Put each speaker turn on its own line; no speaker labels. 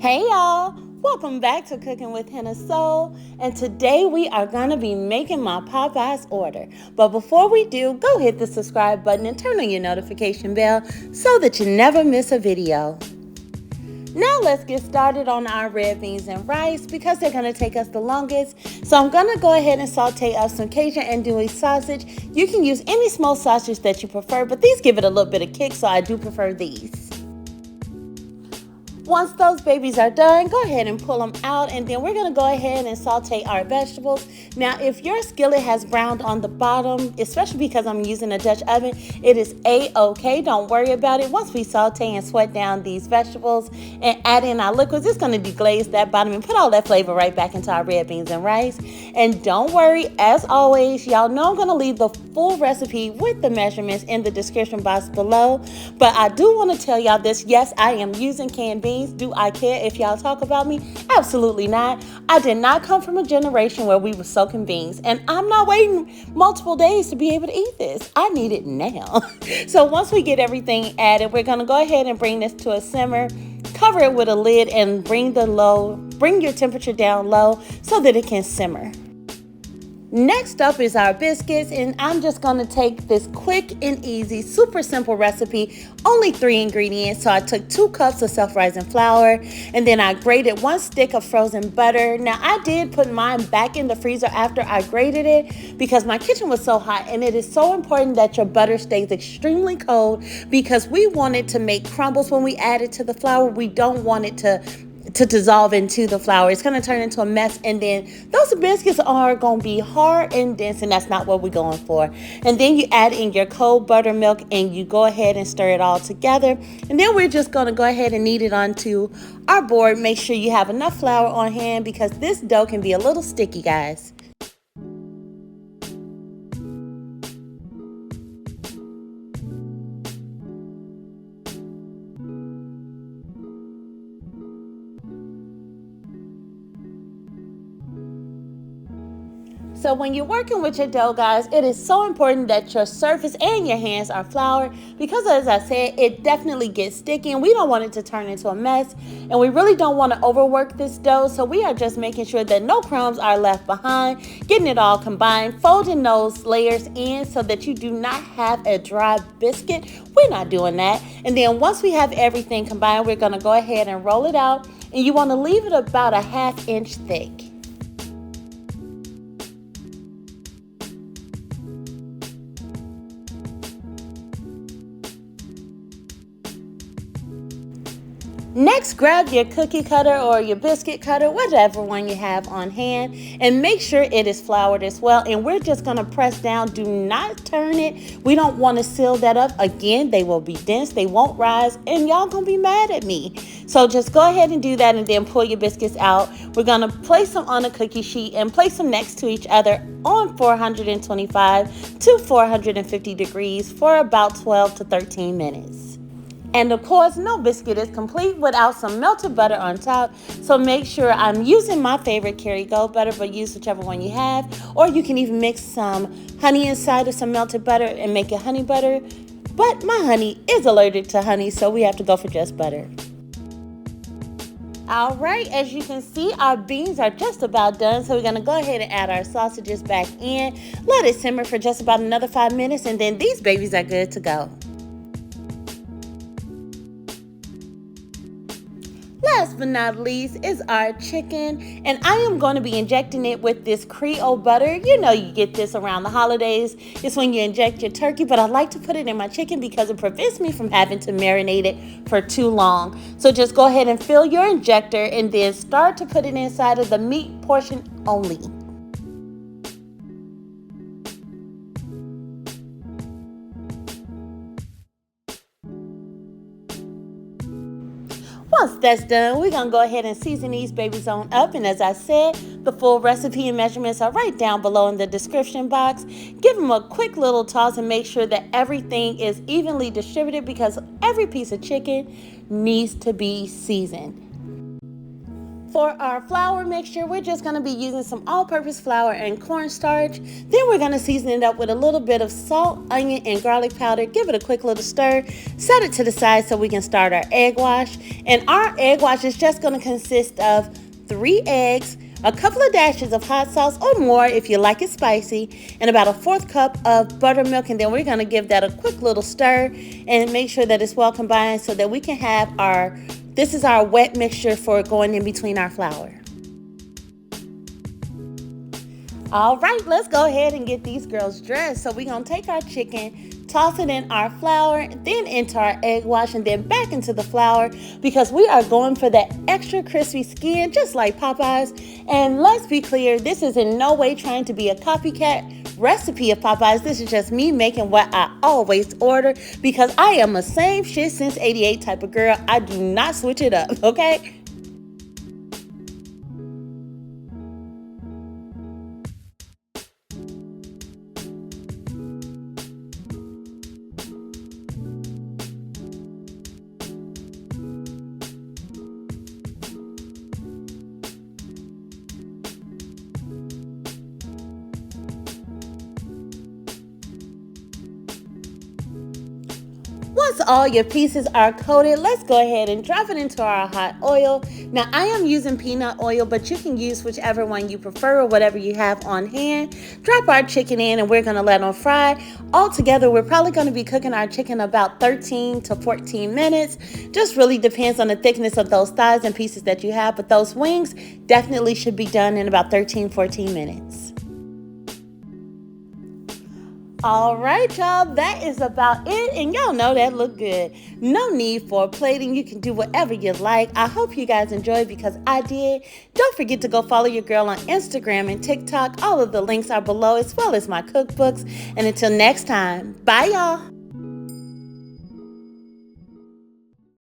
Hey y'all, welcome back to Cooking with Henna Soul, and today we are going to be making my Popeyes order. But before we do, go hit the subscribe button and turn on your notification bell so that you never miss a video. Now let's get started on our red beans and rice because they're going to take us the longest. So I'm going to go ahead and saute up some Cajun andouille sausage. You can use any small sausage that you prefer, but these give it a little bit of kick, so I do prefer these. Once those babies are done, go ahead and pull them out, and then we're going to go ahead and saute our vegetables. Now, if your skillet has browned on the bottom, especially because I'm using a Dutch oven, it is a-okay. Don't worry about it. Once we saute and sweat down these vegetables and add in our liquids, it's going to deglaze that bottom and put all that flavor right back into our red beans and rice. And don't worry, as always, y'all know I'm going to leave the full recipe with the measurements in the description box below. But I do want to tell y'all this. Yes, I am using canned beans. Do I care if y'all talk about me? Absolutely not. I did not come from a generation where we were soaking beans, and I'm not waiting multiple days to be able to eat this. I need it now. So once we get everything added, we're going to go ahead and bring this to a simmer. Cover it with a lid and bring your temperature down low so that it can simmer. Next up is our biscuits, and I'm just going to take this quick and easy, super simple recipe, only 3 ingredients. So I took 2 cups of self-rising flour, and then I grated 1 stick of frozen butter. Now I did put mine back in the freezer after I grated it because my kitchen was so hot, and it is so important that your butter stays extremely cold because we want it to make crumbles when we add it to the flour. We don't want it to dissolve into the flour. It's going to turn into a mess, and then those biscuits are going to be hard and dense, and that's not what we're going for. And then you add in your cold buttermilk and you go ahead and stir it all together, and then we're just going to go ahead and knead it onto our board. Make sure you have enough flour on hand because this dough can be a little sticky, guys. So when you're working with your dough, guys, it is so important that your surface and your hands are floured because, as I said, it definitely gets sticky and we don't want it to turn into a mess, and we really don't want to overwork this dough. So we are just making sure that no crumbs are left behind, getting it all combined, folding those layers in so that you do not have a dry biscuit. We're not doing that. And then once we have everything combined, we're going to go ahead and roll it out, and you want to leave it about a 1/2 inch thick. Next, grab your cookie cutter or your biscuit cutter, whatever one you have on hand, and make sure it is floured as well. And we're just going to press down. Do not turn it. We don't want to seal that up. Again, they will be dense. They won't rise, and y'all going to be mad at me. So just go ahead and do that, and then pull your biscuits out. We're going to place them on a cookie sheet and place them next to each other on 425 to 450 degrees for about 12 to 13 minutes. And of course, no biscuit is complete without some melted butter on top. So make sure, I'm using my favorite Creole butter, but use whichever one you have. Or you can even mix some honey inside of some melted butter and make it honey butter. But my honey is allergic to honey, so we have to go for just butter. All right, as you can see, our beans are just about done. So we're going to go ahead and add our sausages back in. Let it simmer for just about another 5 minutes, and then these babies are good to go. Last but not least is our chicken, and I am going to be injecting it with this Creole butter. You know, you get this around the holidays. It's when you inject your turkey, but I like to put it in my chicken because it prevents me from having to marinate it for too long. So just go ahead and fill your injector and then start to put it inside of the meat portion only. Once that's done, we're going to go ahead and season these babies on up. And as I said, the full recipe and measurements are right down below in the description box. Give them a quick little toss and make sure that everything is evenly distributed because every piece of chicken needs to be seasoned. For our flour mixture, we're just going to be using some all-purpose flour and cornstarch. Then we're going to season it up with a little bit of salt, onion, and garlic powder. Give it a quick little stir. Set it to the side so we can start our egg wash. And our egg wash is just going to consist of 3 eggs, a couple of dashes of hot sauce or more if you like it spicy, and about a 1/4 cup of buttermilk. And then we're going to give that a quick little stir and make sure that it's well combined so that we can have this is our wet mixture for going in between our flour. All right, let's go ahead and get these girls dressed. So we're going to take our chicken, toss it in our flour, then into our egg wash, and then back into the flour because we are going for that extra crispy skin, just like Popeyes. And let's be clear, this is in no way trying to be a copycat recipe of Popeyes. This is just me making what I always order because I am a same shit since 88 type of girl. I do not switch it up, okay? Once all your pieces are coated, let's go ahead and drop it into our hot oil. Now, I am using peanut oil, but you can use whichever one you prefer or whatever you have on hand. Drop our chicken in and we're going to let them fry. Altogether, we're probably going to be cooking our chicken about 13 to 14 minutes. Just really depends on the thickness of those thighs and pieces that you have, but those wings definitely should be done in about 13-14 minutes. All right, y'all, that is about it, and y'all know that look good. No need for plating. You can do whatever you like. I hope you guys enjoyed because I did. Don't forget to go follow your girl on Instagram and TikTok. All of the links are below, as well as my cookbooks. And until next time, bye, y'all.